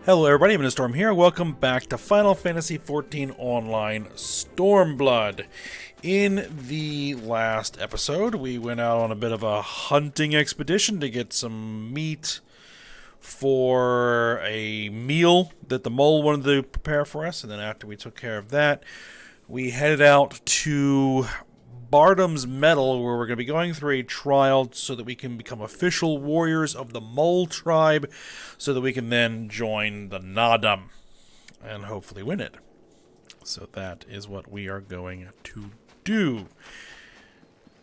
Hello everybody, I'm Storm here. Welcome back to Final Fantasy XIV Online Stormblood. In the last episode, we went out on a bit of a hunting expedition to get some meat for a meal that the mole wanted to prepare for us. And then after we took care of that, we headed out to Bardam's Mettle, where we're going to be going through a trial so that we can become official warriors of the Mole tribe, so that we can then join the Nadam and hopefully win it. So that is what we are going to do.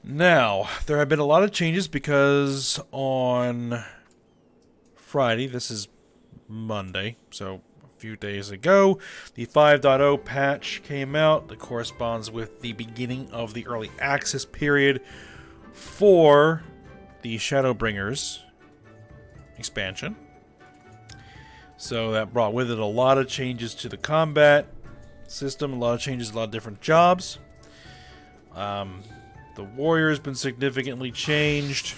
Now, there have been a lot of changes because on Friday, this is Monday, so few days ago, the 5.0 patch came out that corresponds with the beginning of the early access period for the Shadowbringers expansion. So that brought with it a lot of changes to the combat system, a lot of changes, a lot of different jobs. The warrior has been significantly changed.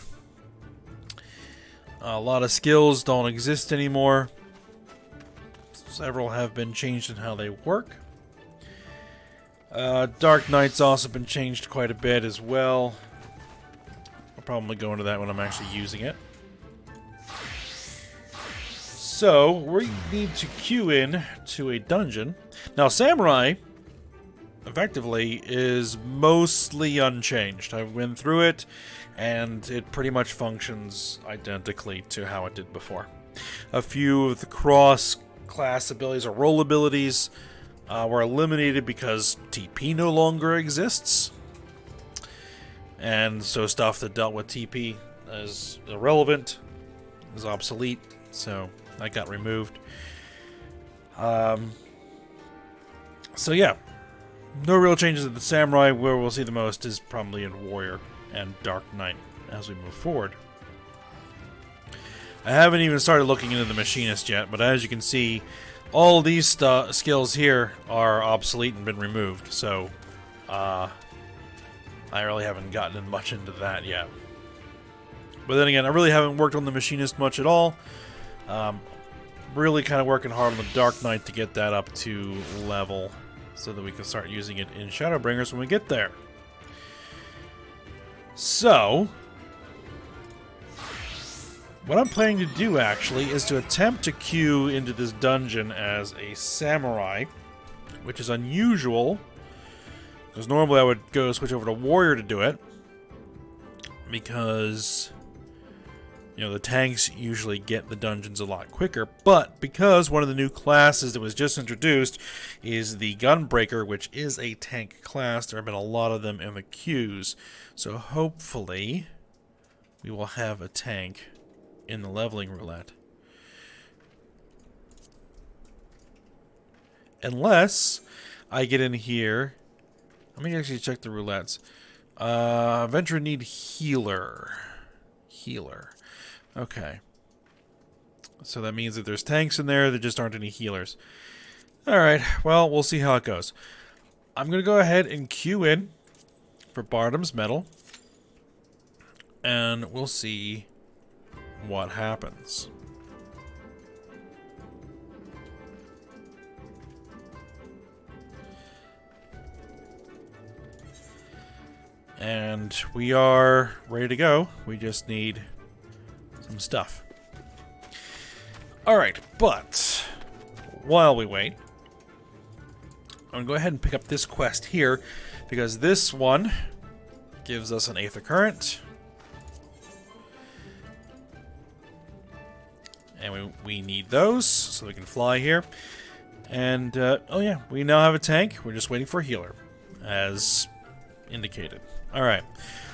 A lot of skills don't exist anymore. Several have been changed in how they work. Dark Knight's also been changed quite a bit as well. I'll probably go into that when I'm actually using it. So, we need to queue in to a dungeon. Now, Samurai, effectively, is mostly unchanged. I went through it, and it pretty much functions identically to how it did before. A few of the cross-class abilities or role abilities were eliminated because TP no longer exists. And so stuff that dealt with TP is irrelevant, is obsolete, so that got removed. So yeah, no real changes in the Samurai. Where we'll see the most is probably in Warrior and Dark Knight as we move forward. I haven't even started looking into the Machinist yet, but as you can see, all these skills here are obsolete and been removed, so I really haven't gotten much into that yet. But then again, I really haven't worked on the Machinist much at all. Really kind of working hard on the Dark Knight to get that up to level so that we can start using it in Shadowbringers when we get there. So what I'm planning to do, actually, is to attempt to queue into this dungeon as a samurai, which is unusual, because normally I would go switch over to warrior to do it, because, you know, the tanks usually get the dungeons a lot quicker, but because one of the new classes that was just introduced is the Gunbreaker, which is a tank class, there have been a lot of them in the queues, so hopefully we will have a tank in the leveling roulette. Unless I get in here. Let me actually check the roulettes. Venture need healer. Healer. Okay. So that means that there's tanks in there, there just aren't any healers. Alright, well, we'll see how it goes. I'm going to go ahead and queue in for Bardam's Mettle. And we'll see what happens. And we are ready to go. We just need some stuff. Alright, but while we wait, I'm going to go ahead and pick up this quest here, because this one gives us an Aether Current. And we need those, so we can fly here. And, oh yeah, we now have a tank. We're just waiting for a healer, as indicated. Alright,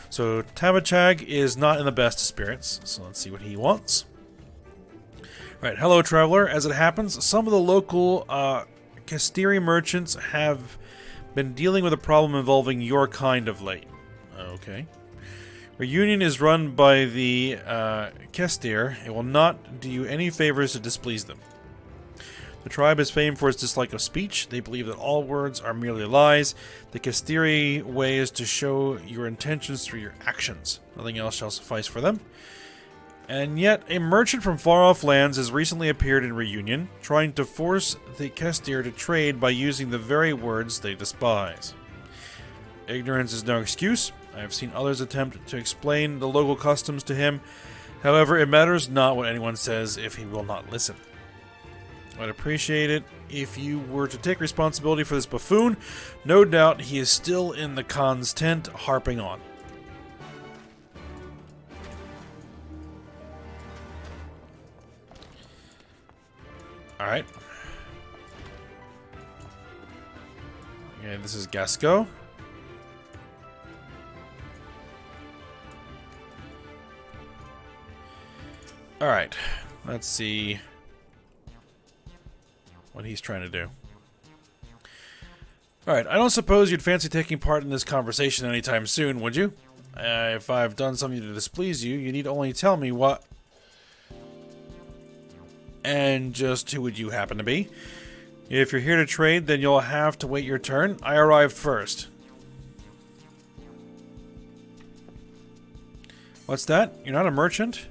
so Tabachag is not in the best of spirits, so let's see what he wants. Right, hello traveler. As it happens, some of the local Kastiri merchants have been dealing with a problem involving your kind of late. Okay. Our union is run by the Kestir. It will not do you any favors to displease them. The tribe is famed for its dislike of speech. They believe that all words are merely lies. The Kastiri way is to show your intentions through your actions. Nothing else shall suffice for them. And yet, a merchant from far-off lands has recently appeared in Reunion, trying to force the Kestir to trade by using the very words they despise. Ignorance is no excuse. I have seen others attempt to explain the local customs to him. However, it matters not what anyone says if he will not listen. I'd appreciate it if you were to take responsibility for this buffoon. No doubt he is still in the Khan's tent, harping on. Alright. Okay, this is Gasco. Alright, let's see what he's trying to do. Alright, I don't suppose you'd fancy taking part in this conversation anytime soon, would you? If I've done something to displease you, you need only tell me what... And just who would you happen to be? If you're here to trade, then you'll have to wait your turn. I arrived first. What's that? You're not a merchant?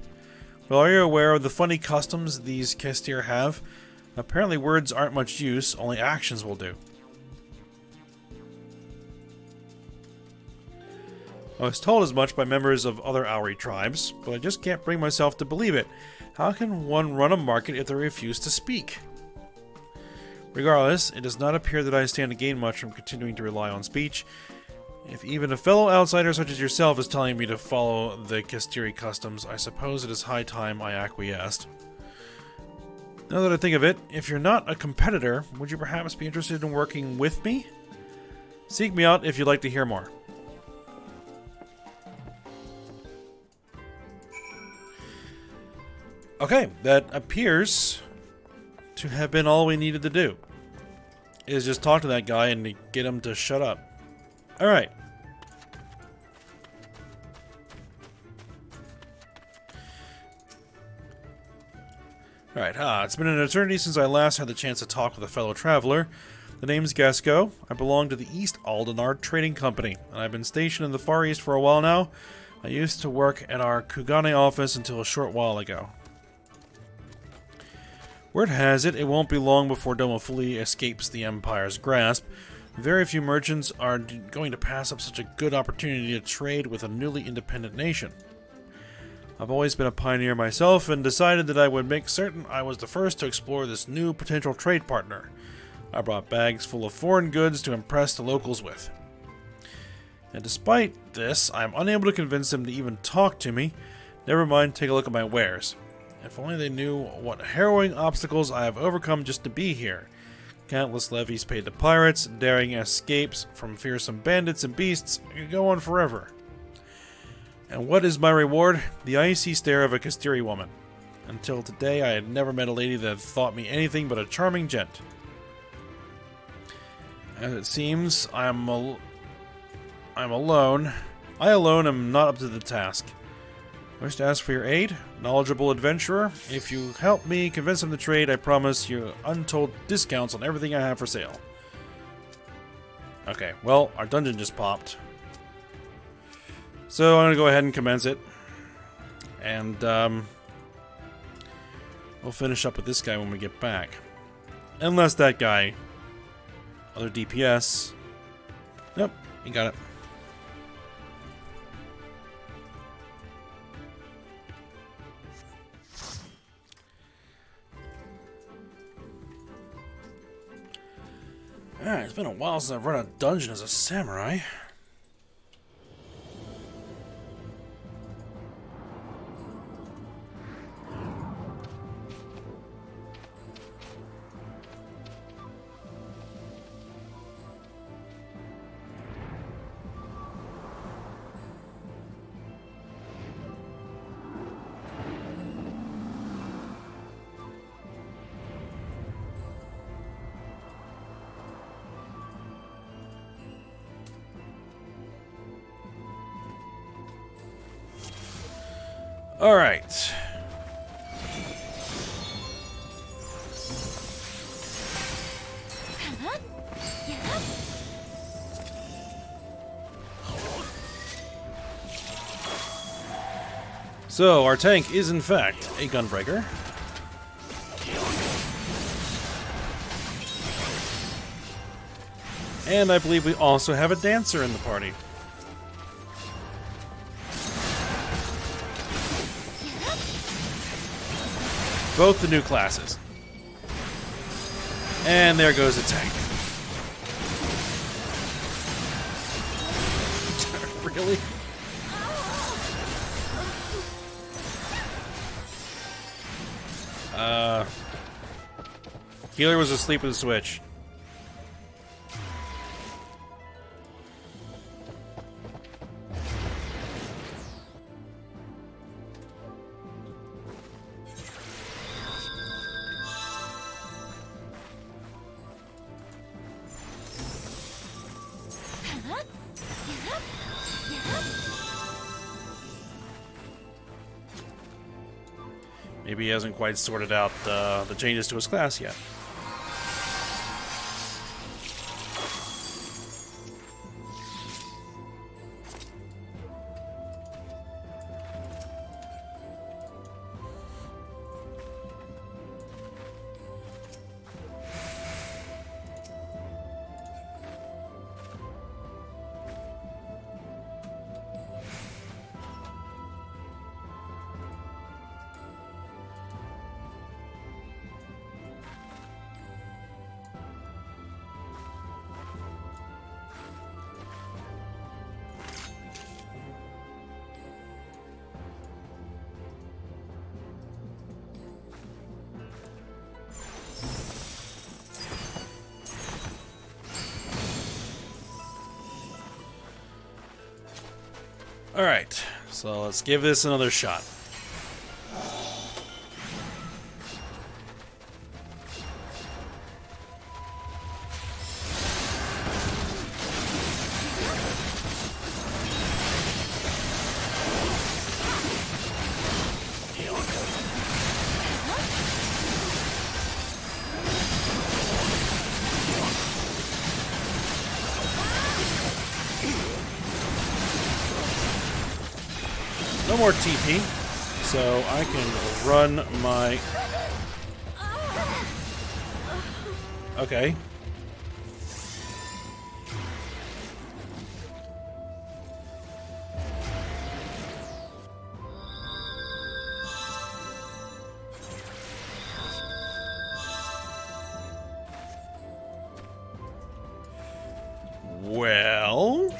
Well, are you aware of the funny customs these Kestir have? Apparently words aren't much use, only actions will do. I was told as much by members of other Auri tribes, but I just can't bring myself to believe it. How can one run a market if they refuse to speak? Regardless, it does not appear that I stand to gain much from continuing to rely on speech. If even a fellow outsider such as yourself is telling me to follow the Kestiri customs, I suppose it is high time I acquiesced. Now that I think of it, if you're not a competitor, would you perhaps be interested in working with me? Seek me out if you'd like to hear more. Okay, that appears to have been all we needed to do. Is just talk to that guy and get him to shut up. Alright. Alright, it's been an eternity since I last had the chance to talk with a fellow traveler. The name's Gasco. I belong to the East Aldenar Trading Company, and I've been stationed in the Far East for a while now. I used to work at our Kugane office until a short while ago. Word has it, it won't be long before Doma fully escapes the Empire's grasp. Very few merchants are going to pass up such a good opportunity to trade with a newly independent nation. I've always been a pioneer myself and decided that I would make certain I was the first to explore this new potential trade partner. I brought bags full of foreign goods to impress the locals with. And despite this, I am unable to convince them to even talk to me. Never mind, take a look at my wares. If only they knew what harrowing obstacles I have overcome just to be here. Countless levies paid to pirates, daring escapes from fearsome bandits and beasts. I could go on forever. And what is my reward? The icy stare of a Kestiri woman. Until today, I had never met a lady that thought me anything but a charming gent. As it seems, I'm alone. I alone am not up to the task. Wish to ask for your aid? Knowledgeable adventurer? If you help me convince him to trade, I promise you untold discounts on everything I have for sale. Okay, well, our dungeon just popped. So I'm going to go ahead and commence it. And we'll finish up with this guy when we get back. Unless that guy... Other DPS... Nope, you got it. Alright, it's been a while since I've run a dungeon as a samurai. All right. So, our tank is in fact a gunbreaker. And I believe we also have a dancer in the party. Both the new classes. And there goes the tank. Really? Healer was asleep with a switch. Maybe he hasn't quite sorted out the changes to his class yet. Alright, so let's give this another shot. No more TP, so I can run my... Okay. Well...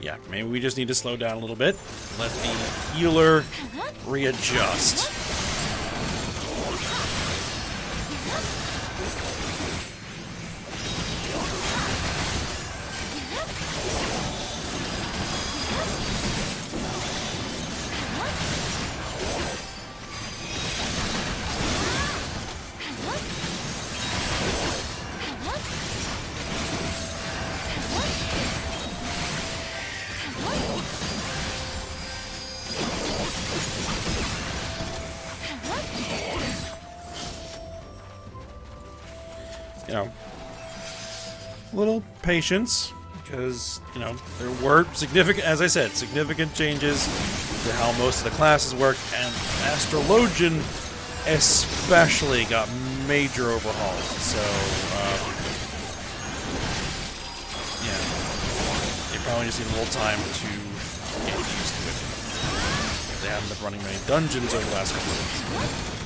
yeah, maybe we just need to slow down a little bit. Let the healer readjust. You know, a little patience, because, you know, there were significant, as I said, significant changes to how most of the classes work, and Astrologian especially got major overhauls, so, yeah, they probably just need a little time to get used to it. They haven't been running many dungeons over the last couple of weeks.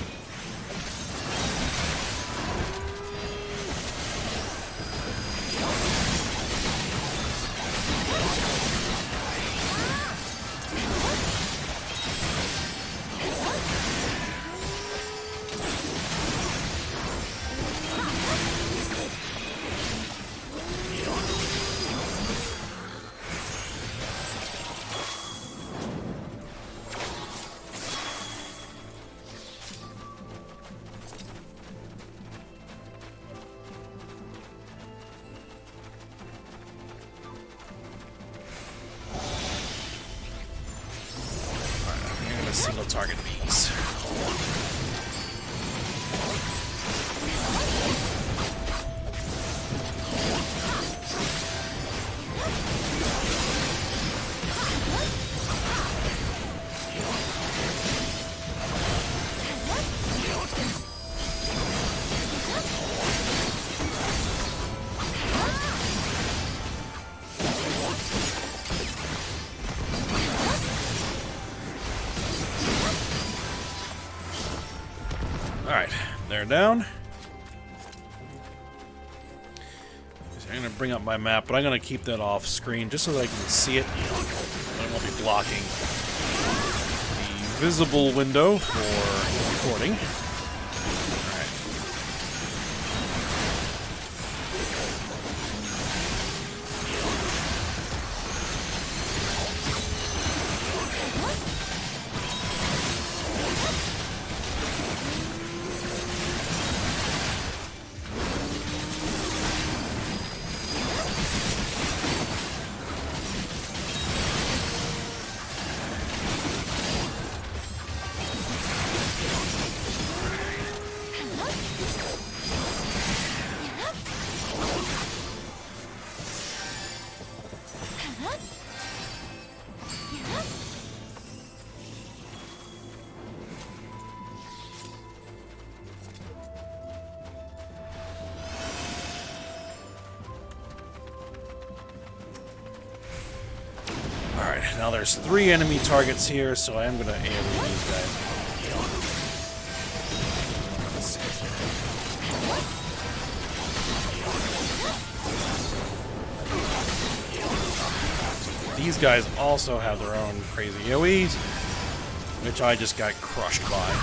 Single target these. down. So I'm going to bring up my map, but I'm going to keep that off screen just so that I can see it. I won't be blocking the visible window for recording. Now there's 3 enemy targets here, so I am going to AoE these guys. These guys also have their own crazy AoEs, which I just got crushed by.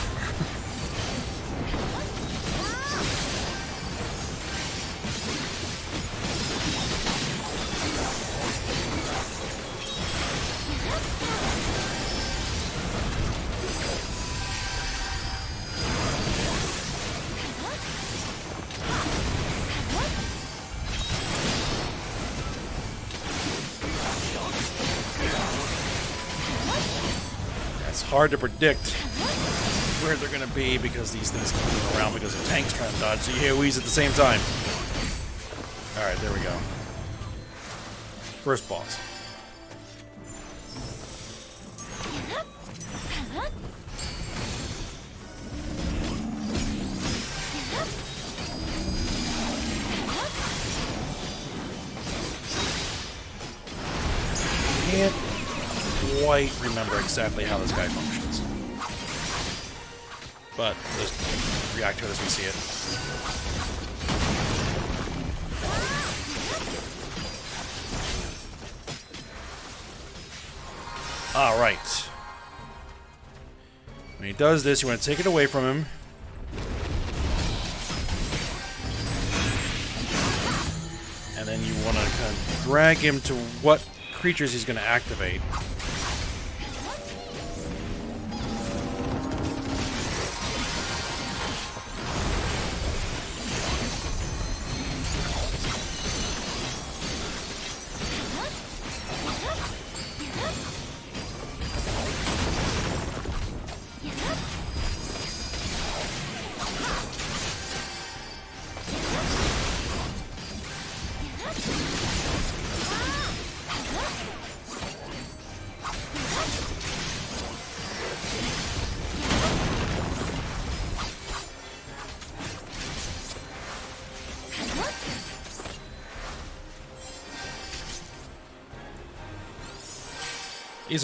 Hard to predict where they're going to be because these things can move around because the tank's trying to dodge the AoEs at the same time. Alright, there we go. First boss. Can't quite remember exactly how this guy functions, but just react to it as we see it. Alright. When he does this, you want to take it away from him. And then you want to kind of drag him to what creatures he's going to activate.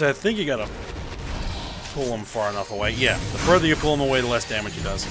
I think you gotta pull him far enough away. Yeah, the further you pull him away, the less damage he does.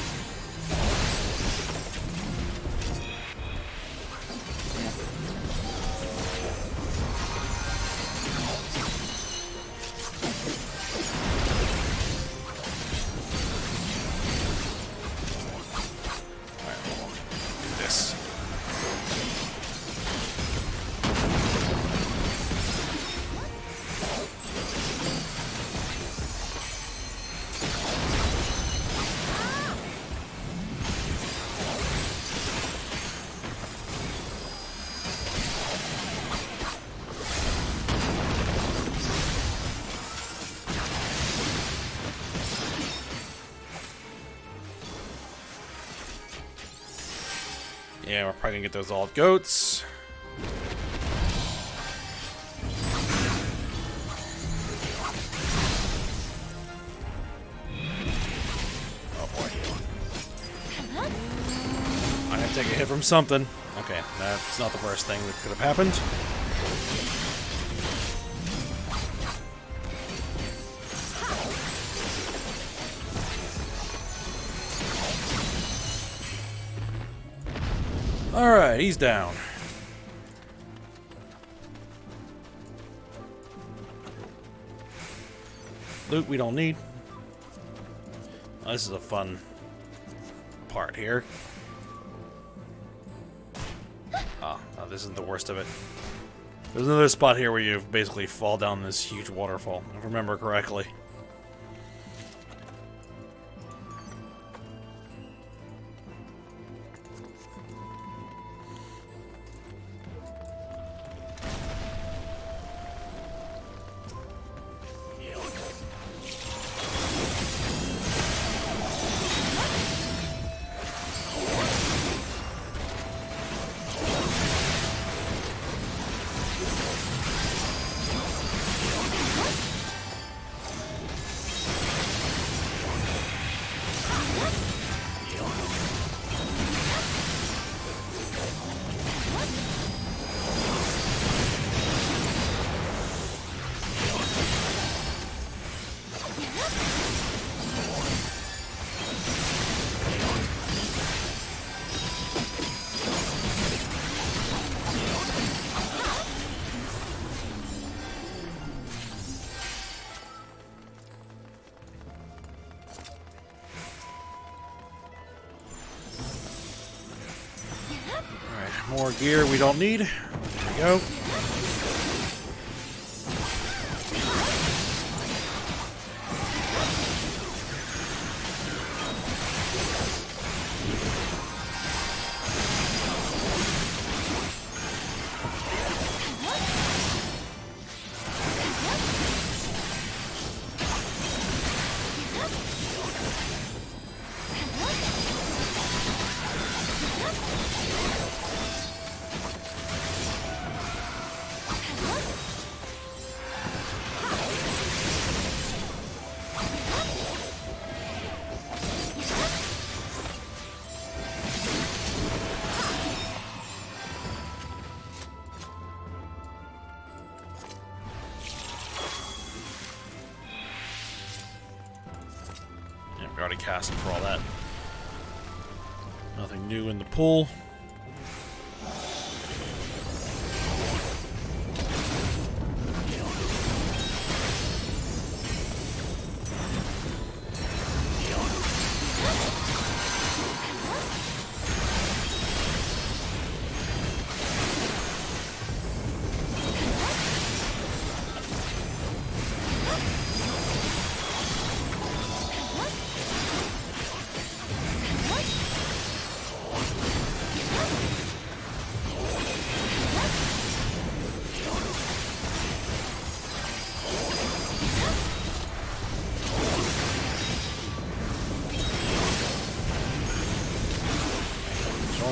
Yeah, we're probably gonna get those alt goats. Oh boy. I have to take a hit from something. Okay, that's not the worst thing that could have happened. Alright, he's down. Loot we don't need. Oh, this is a fun part here. Oh, no, this isn't the worst of it. There's another spot here where you basically fall down this huge waterfall, if I remember correctly. More gear we don't need. There we go. We already cast it for all that. Nothing new in the pool.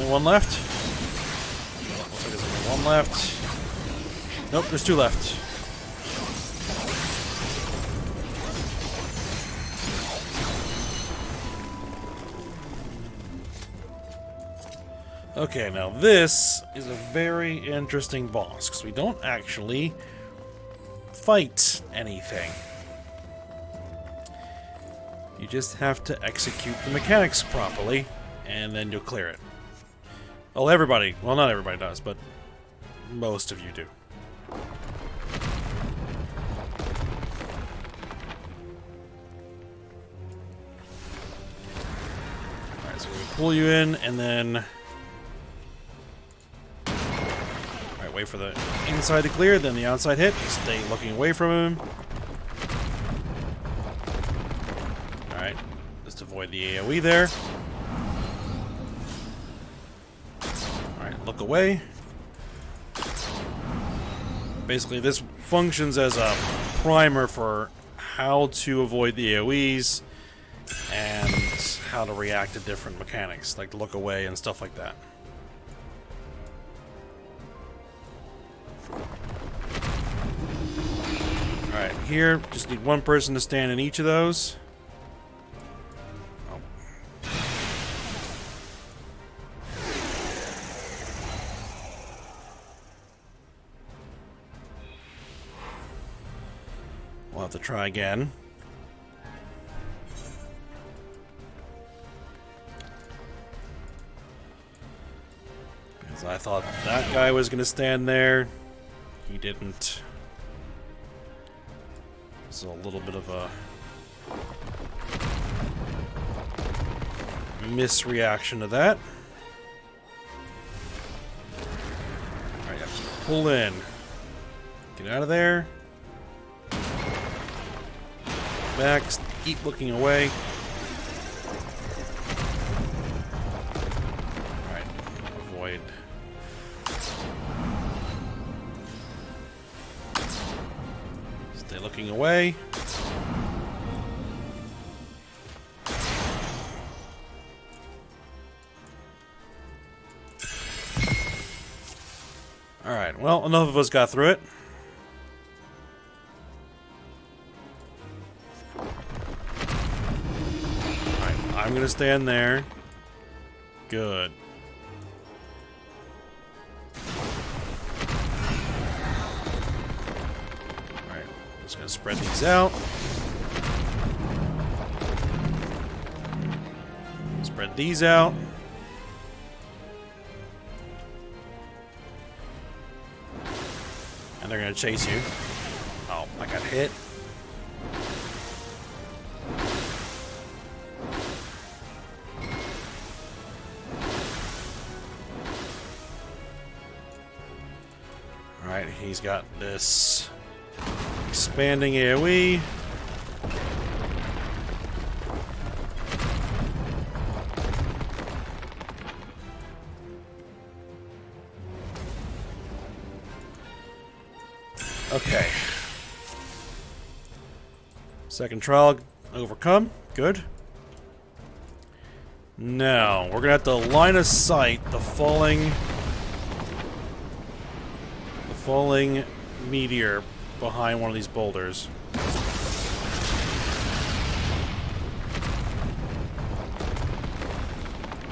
One left. Looks like there's only one left. Nope, there's two left. Okay, now this is a very interesting boss, because we don't actually fight anything. You just have to execute the mechanics properly, and then you'll clear it. Well, everybody. Well, not everybody does, but most of you do. Alright, so we pull you in, and then... Alright, wait for the inside to clear, then the outside hit. Stay looking away from him. Alright, just avoid the AoE there. Look away. Basically, this functions as a primer for how to avoid the AoEs and how to react to different mechanics, like look away and stuff like that. Alright, here, just need one person to stand in each of those. We'll have to try again. So I thought that guy was going to stand there. He didn't. So a little bit of a misreaction to that. Alright, have to pull in. Get out of there. Back, keep looking away. Alright, avoid. Stay looking away. Alright, well, enough of us got through it. Alright, I'm gonna stand there. Good. Alright, just gonna spread these out. Spread these out. And they're gonna chase you. Oh, I got hit. Alright, he's got this expanding AoE. Okay. Second trial overcome. Good. Now, we're gonna have to line of sight the falling meteor behind one of these boulders.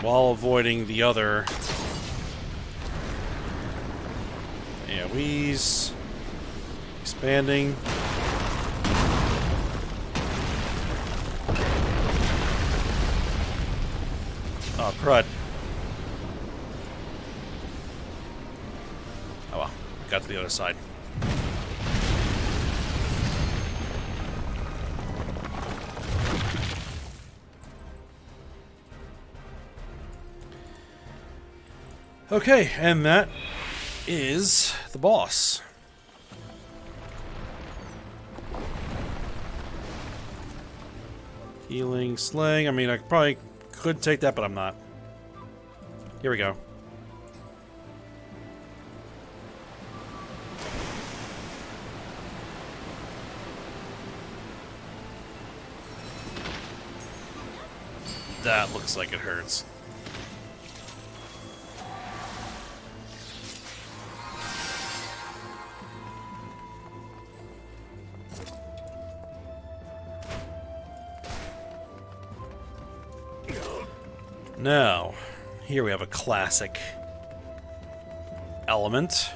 While avoiding the other AoEs. Expanding. Oh, crud. Oh well, got to the other side. Okay, and that is the boss. Healing, slaying. I mean, I probably could take that, but I'm not. Here we go. That looks like it hurts. Now, here we have a classic element.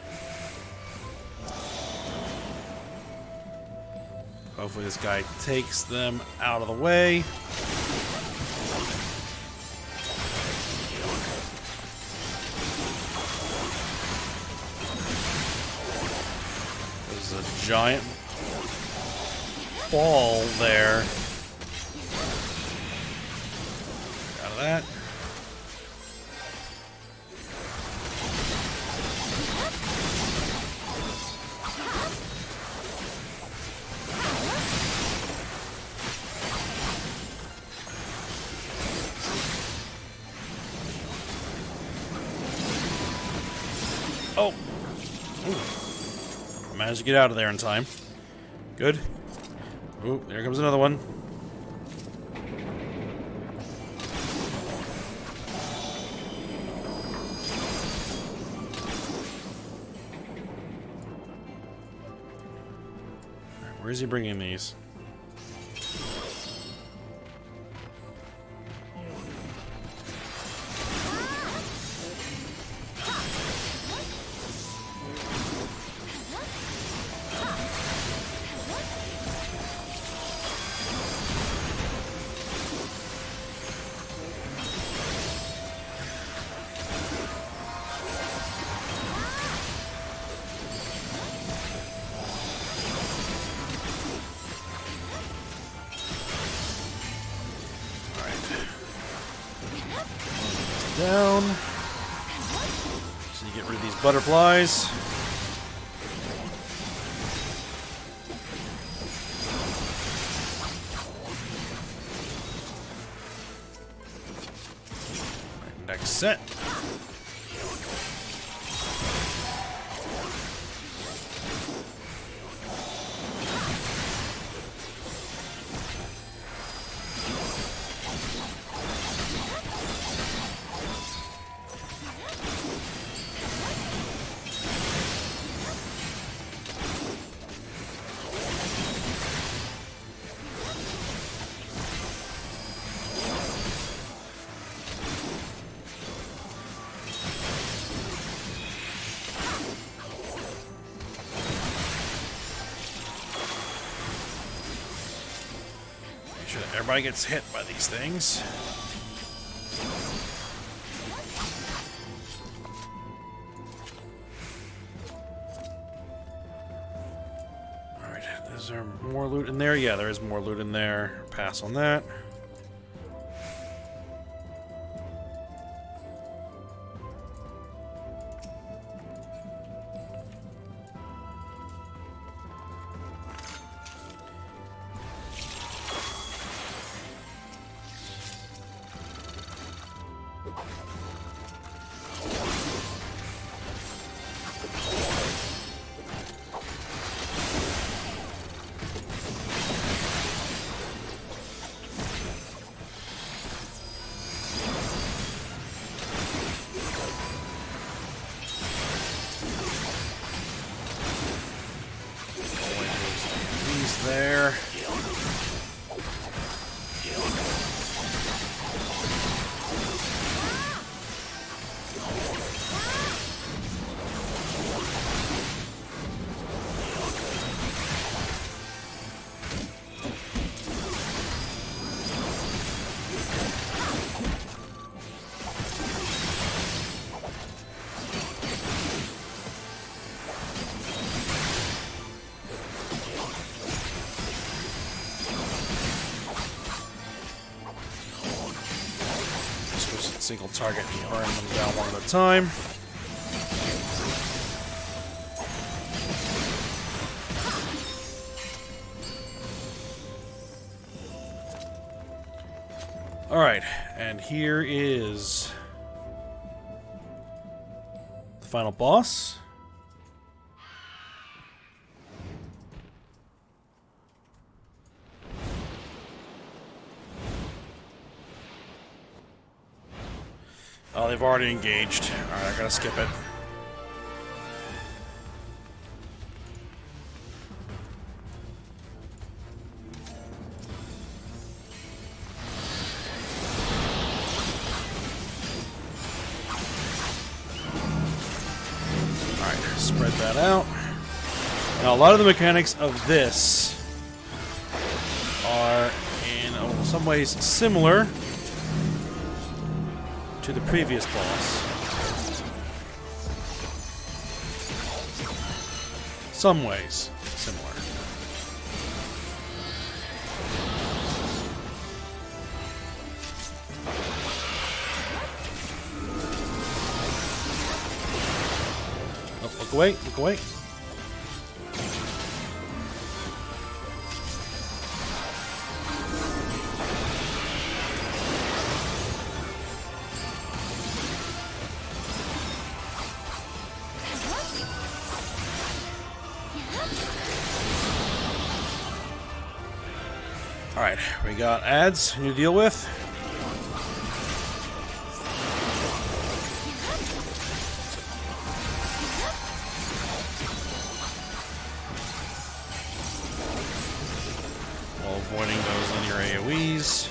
Hopefully this guy takes them out of the way. There's a giant ball there. Out of that. Oh! Ooh. Managed to get out of there in time. Good. Ooh, there comes another one. Where is he bringing these? down. So you get rid of these butterflies. Right, next set. Everybody gets hit by these things. Alright, is there more loot in there? Yeah, there is more loot in there. Pass on that. There. Single target and burn them down one at a time. Alright, and here is the final boss. Oh, they've already engaged. Alright, I gotta skip it. Alright, spread that out. Now, a lot of the mechanics of this are in some ways similar to the previous boss. Some ways similar. Oh, look away, look away. Alright, we got ads to deal with. While avoiding those linear AoEs.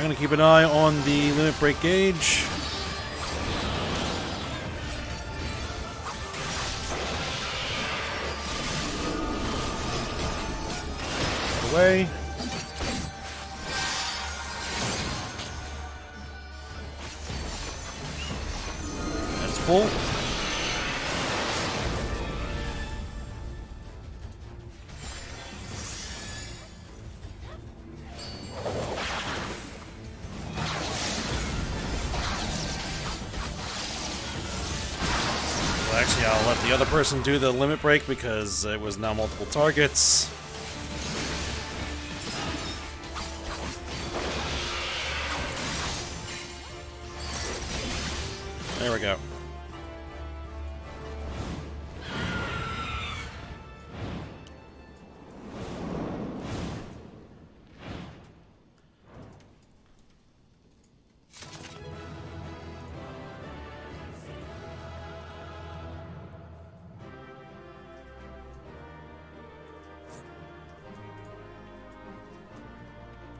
I'm going to keep an eye on the limit break gauge. Away. That's full. Well, actually, I'll let the other person do the limit break because it was now multiple targets. There we go.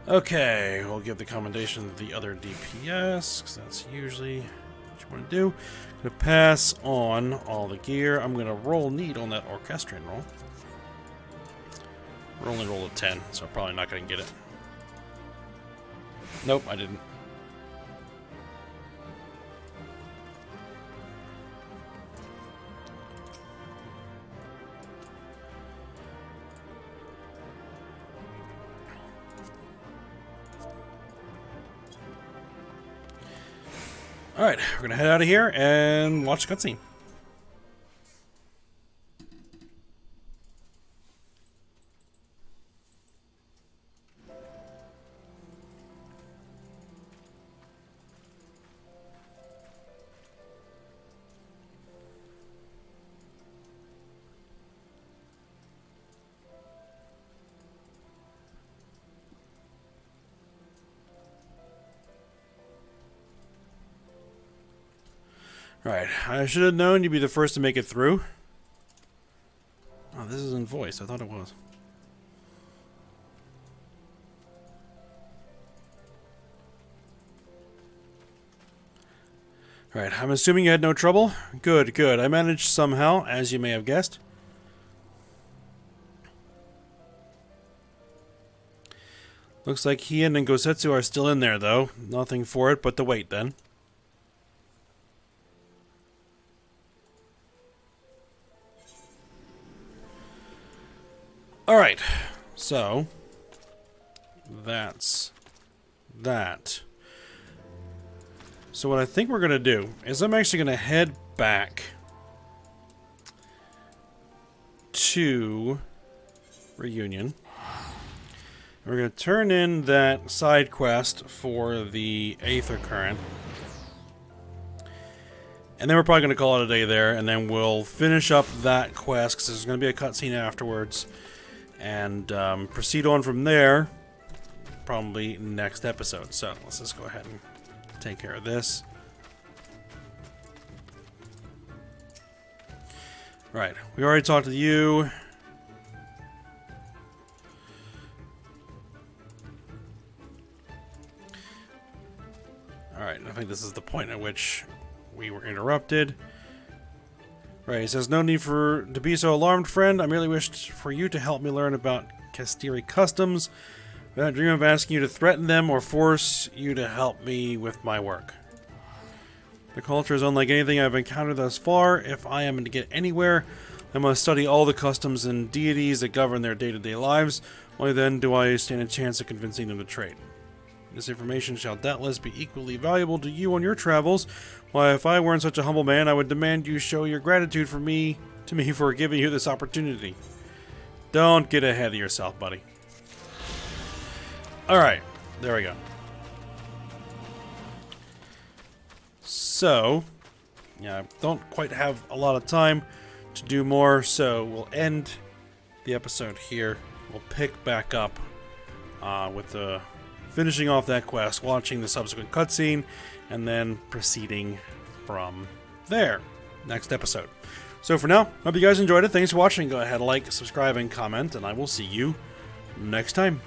Okay, we'll give the commendation to the other DPS, because that's usually what you want to do. I'm going to pass on all the gear. I'm going to roll neat on that orchestrion roll. We're only rolled a 10, so I'm probably not going to get it. Nope, I didn't. Alright, we're going to head out of here and watch the cutscene. Right, I should have known you'd be the first to make it through. Oh, this is in voice. I thought it was. Right, I'm assuming you had no trouble? Good, good. I managed somehow, as you may have guessed. Looks like Hien and Gosetsu are still in there, though. Nothing for it but to wait, then. Alright, so that's that. So what I think we're going to do is I'm actually going to head back to Reunion. We're going to turn in that side quest for the Aether Current. And then we're probably going to call it a day there, and then we'll finish up that quest, because there's going to be a cutscene afterwards. And proceed on from there, probably next episode. So let's just go ahead and take care of this. Right, we already talked to you. Alright, I think this is the point at which we were interrupted. Right, he says, no need to be so alarmed, friend. I merely wished for you to help me learn about Castiri customs. I don't dream of asking you to threaten them or force you to help me with my work. The culture is unlike anything I've encountered thus far. If I am to get anywhere, I must study all the customs and deities that govern their day-to-day lives. Only then do I stand a chance of convincing them to trade. This information shall doubtless be equally valuable to you on your travels. Why, if I weren't such a humble man, I would demand you show your gratitude to me for giving you this opportunity. Don't get ahead of yourself, buddy. Alright, there we go. So, yeah, I don't quite have a lot of time to do more, so we'll end the episode here. We'll pick back up with the finishing off that quest, watching the subsequent cutscene, and then proceeding from there. Next episode. So for now, hope you guys enjoyed it. Thanks for watching. Go ahead, like, subscribe, and comment, and I will see you next time.